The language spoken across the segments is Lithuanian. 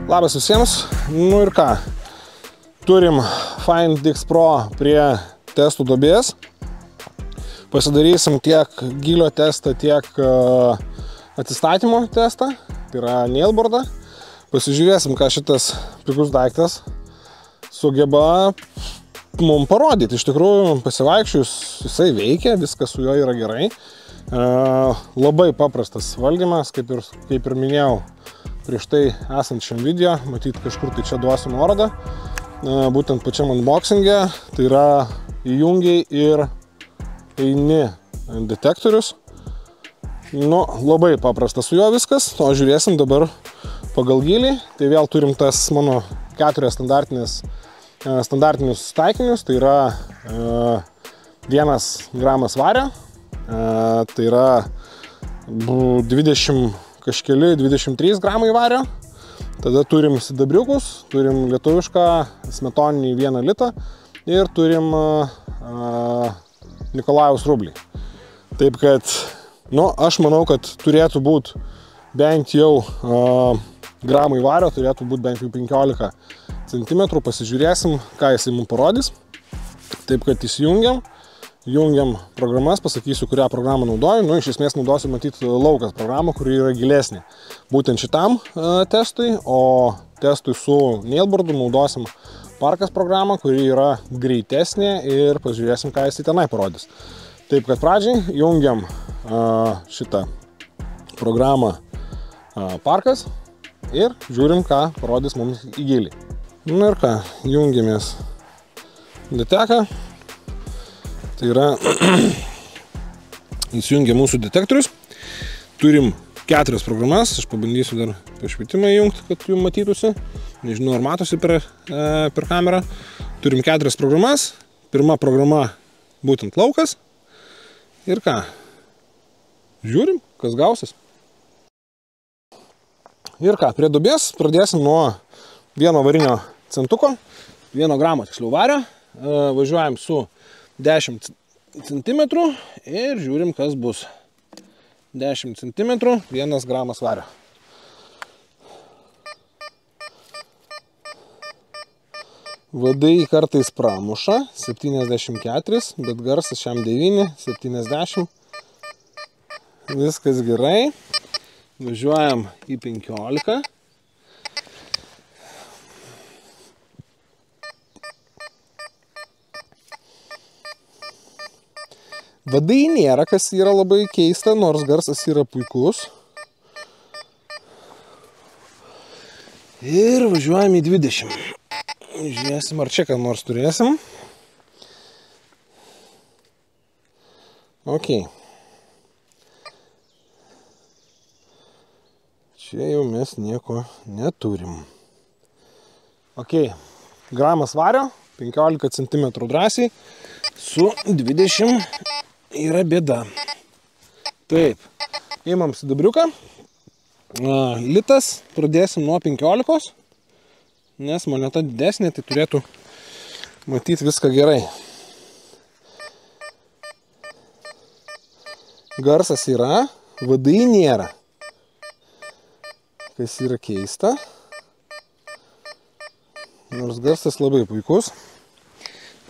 Labas visiems, nu ir ką, turim Find X Pro prie testų duobės, pasidarysim tiek gylio testą, tiek atsistatymo testą, tai yra nailboardą, pasižiūrėsim, ką šitas pigus daiktas sugeba mums parodyti. Iš tikrųjų, pasivaikščius jisai veikia, viskas su juo yra gerai, labai paprastas valdymas, kaip ir minėjau, prieš tai esančiam video, matyt kažkur tai čia duosiu nuorodą, būtent pačiam unboxing'e, tai yra įjungiai ir eini detektorius. Nu, labai paprastas su juo viskas, o žiūrėsim dabar pagal gylį. Tai vėl turim tas mano 4 standartinius taikinius, tai yra 1 gramas vario, tai yra 23 gramai vario, tada turim sidabriukus, turim lietuvišką smetoninį 1 litą ir turim Nikolajaus rublį. Taip kad, nu, aš manau, kad turėtų būti bent jau gramai vario, turėtų būti bent jau 15 cm, pasižiūrėsim, ką jisai mums parodys. Taip kad jungiam programas, pasakysiu, kurią programą naudoju. Nu, iš esmės naudosiu, matyti, laukas programą, kuri yra gilesnė būtent šitam testui, o testui su nailboardu naudosim Parkas programą, kuri yra greitesnė ir pažiūrėsim, ką jis tenai parodys. Taip kad pradžiai jungiam šitą programą Parkas ir žiūrim, ką parodys mums į gylį. Nu ir ką, jungiamės deteką. Tai yra, įsijungia mūsų detektorius, turim 4 programas, aš pabandysiu dar pašvietimą įjungti, kad jums matytųsi, nežinau, ar matosi per kamerą. Turim 4 programas, pirma programa būtent laukas ir ką, žiūrim, kas gausis. Ir ką, prie duobės pradėsim nuo 1 varinio centuko, 1 gramo tiksliau vario, važiuojam su 10 cm ir žiūrim, kas bus. 10 cm, 1 gramas vario. Vadai kartais pramuša, 74, bet garsas šiam 9, 70. Viskas gerai. Važiuojam į 15. Vadai nėra, kas yra labai keista, nors garsas yra puikus. Ir važiuojam į 20. Žiūrėsim, ar čia ką nors turėsim. Ok. Čia jau mes nieko neturim. Ok. Gramas vario, 15 cm drąsiai, su 20 yra bėda. Taip, įmam sidabriuką, litas, pradėsim nuo 15, nes moneta didesnė, tai turėtų matyti viską gerai. Garsas yra, vadai nėra, kas yra keista, nors garsas labai puikus.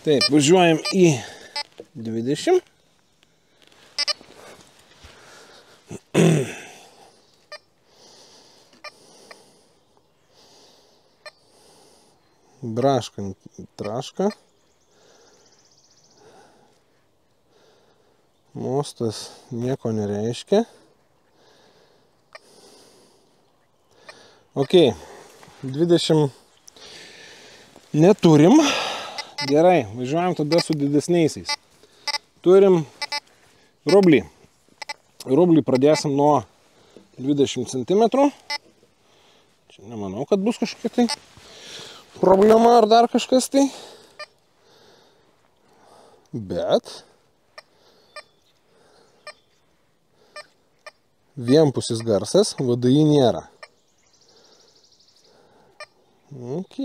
Taip, važiuojam į 20. Braškant traška. Mostas nieko nereiškia. Ok, 20 neturim. Gerai, važiuojam tada su didesniaisiais. Turim rublį. Rublį pradėsim nuo 20 cm. Čia nemanau, kad bus kažkokia tai problema ar dar kažkas tai. Bet vienpusis garsas, vadai nėra. Ok.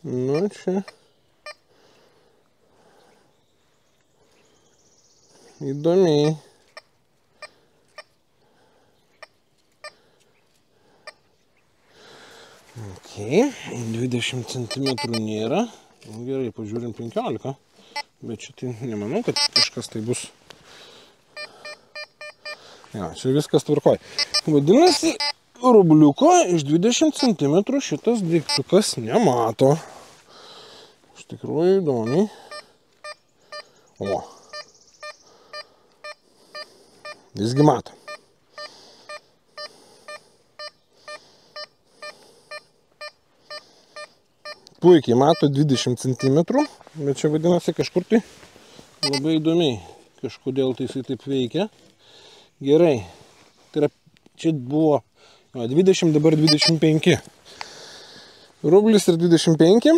Nu, čia įdomiai. Ok, 20 cm nėra. Gerai, pažiūrim 15. Bet čia tai nemanau, kad kažkas tai bus. Ja, čia viskas tvarkoj. Vadinasi, rubliuko iš 20 cm šitas daiktukas nemato. Iš tikrųjų įdomiai. O. Visgi mato. Puikiai mato 20 cm, bet čia vadinasi kažkur tai labai įdomiai. Kažkodėl tai jisai taip veikia. Gerai. Tai yra, čia buvo 20, dabar 25. Rublis ir 25.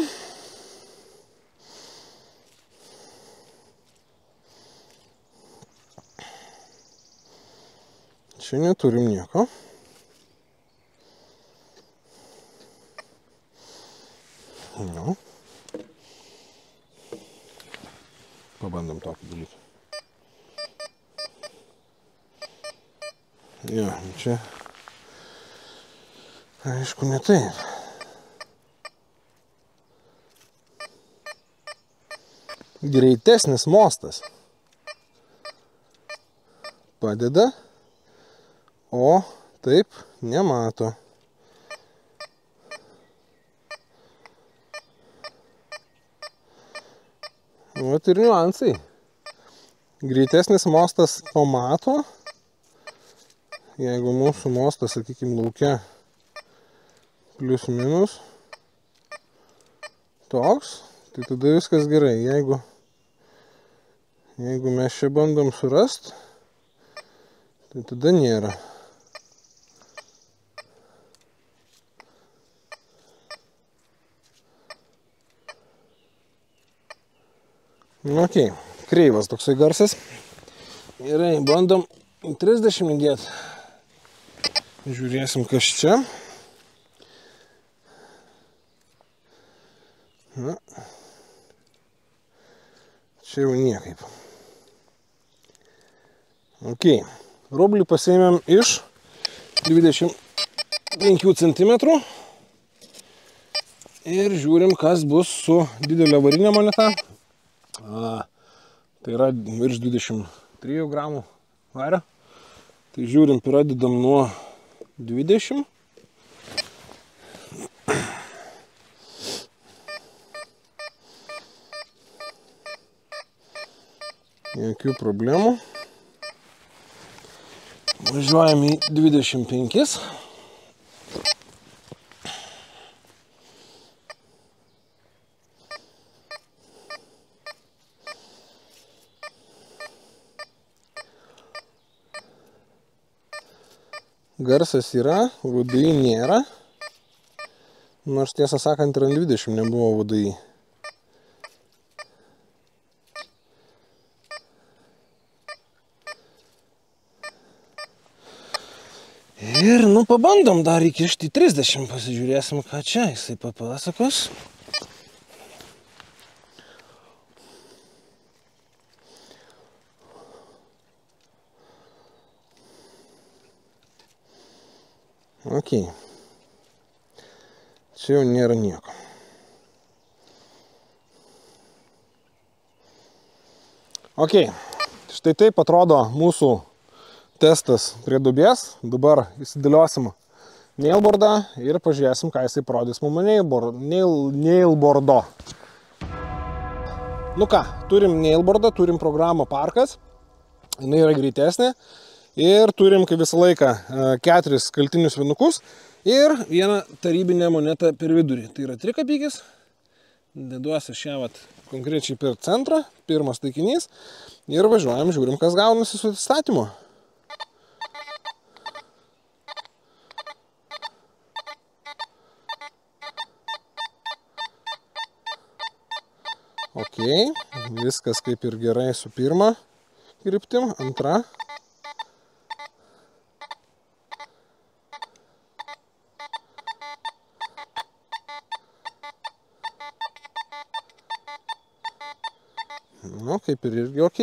Čia neturim nieko. Nu. Pabandom tokį dalyką. Jo, čia aišku ne taip. Greitesnis mostas padeda, o taip nemato. Vat ir niuansai. Greitesnis mostas pamato. Jeigu mūsų mostas, sakykime, lauke plius minus toks, tai tada viskas gerai. Jeigu mes čia bandom surast, tai tada nėra. Ok, kreivas toksai garsas. Gerai, bandom 30 įdėti. Žiūrėsim, kas čia. Na, čia jau niekaip. Ok, rublį pasiėmėm iš 25 cm. Ir žiūrim, kas bus su didelio varinė moneta. Tai yra virš 23 gramų vario. Tai žiūrim, pradedam nuo 20. Jokių problemų. Važiuojam į 25. Garsas yra, VDI nėra. Nors tiesą sakant, ir ant 20 nebuvo VDI. Ir, nu, pabandom dar įkišti 30, pasižiūrėsim, ką čia jisai papasakos. Ok. Čia jau nėra nieko. Ok. Štai taip atrodo mūsų testas prie duobės. Dabar įsidėliosim nailboardą ir pažiūrėsim, ką jisai parodys mums nailboardo. Nu ką, turim nailboardą, turim programą Parkas. Jinai yra greitesnė. Ir turim, kaip visą laiką, 4 skaltinius vinukus ir vieną tarybinę monetą per vidurį. Tai yra 3 kapykis. Deduosi šią vat konkrečiai per centrą, pirmas taikinys. Ir važiuojam, žiūrim, kas gaunasi su atstatymu. Ok, viskas kaip ir gerai su pirma kryptim, antra. Nu, kaip ir irgi ok.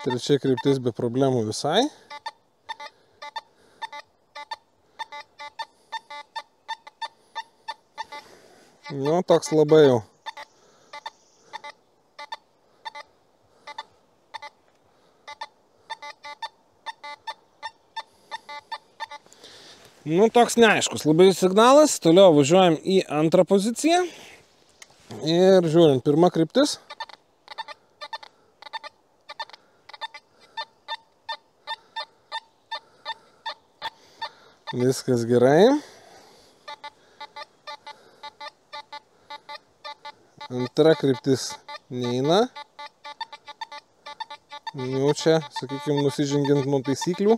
Trečia kryptis be problemų visai. Nu, toks labai jau. Nu, toks neaiškus labai signalas. Toliau važiuojam į antrą poziciją. Ir žiūrim, pirma kryptis. Viskas gerai. Antra kryptis neina. Jau čia, sakykime, nusižengiant nuo taisyklių.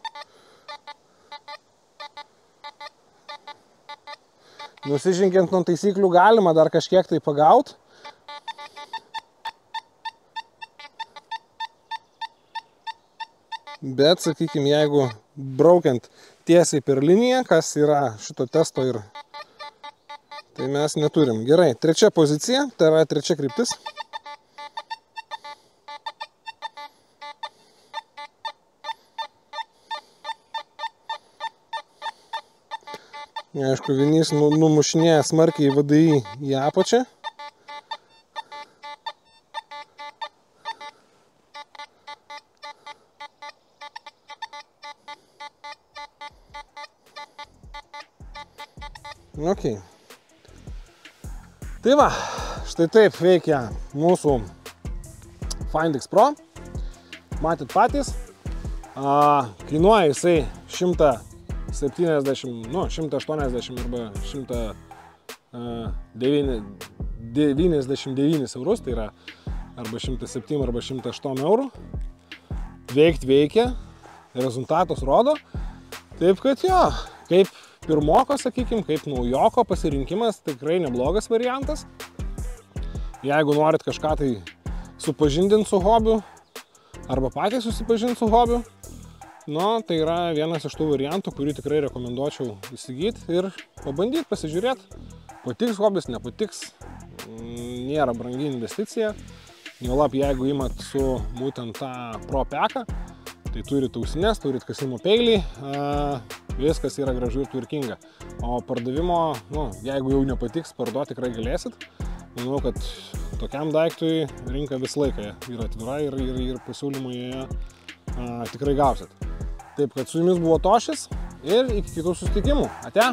Nusižengiant nuo taisyklių galima dar kažkiek tai pagaut. Bet, sakykime, jeigu braukiant tiesiai per liniją, kas yra šito testo ir tai mes neturim. Gerai, trečia pozicija, tai yra trečia kryptis. Aišku, vienys numušinėja smarkiai VDI į apačią. Ok. Tai va, štai taip veikia mūsų Find X Pro. Matyt patys. Kainuoja jisai 170, nu, 180 arba 199 eurus, tai yra arba 107 arba 108 eurų. Veikt veikia, rezultatus rodo. Taip kad jo, kaip pirmoko, sakykime, kaip naujoko pasirinkimas tikrai neblogas variantas. Jeigu norit kažką tai supažindinti su hobiu arba patys susipažinti su hobiu, nu, tai yra vienas iš tų variantų, kurį tikrai rekomenduočiau įsigyti ir pabandyti, pasižiūrėti. Patiks hobis, nepatiks, nėra brangi investicija. Juolab, jeigu imat su būtent tą Pro Peką, tai turit ausines, turit kasimo peilį, viskas yra gražu ir tvarkinga. O pardavimo, nu, jeigu jau nepatiks, parduoti tikrai galėsit. Manau, kad tokiam daiktui rinka visą laiką yra atvira ir pasiūlymų joje tikrai gausit. Taip, kad su jumis buvo Tošis ir iki kitų susitikimų. Ate!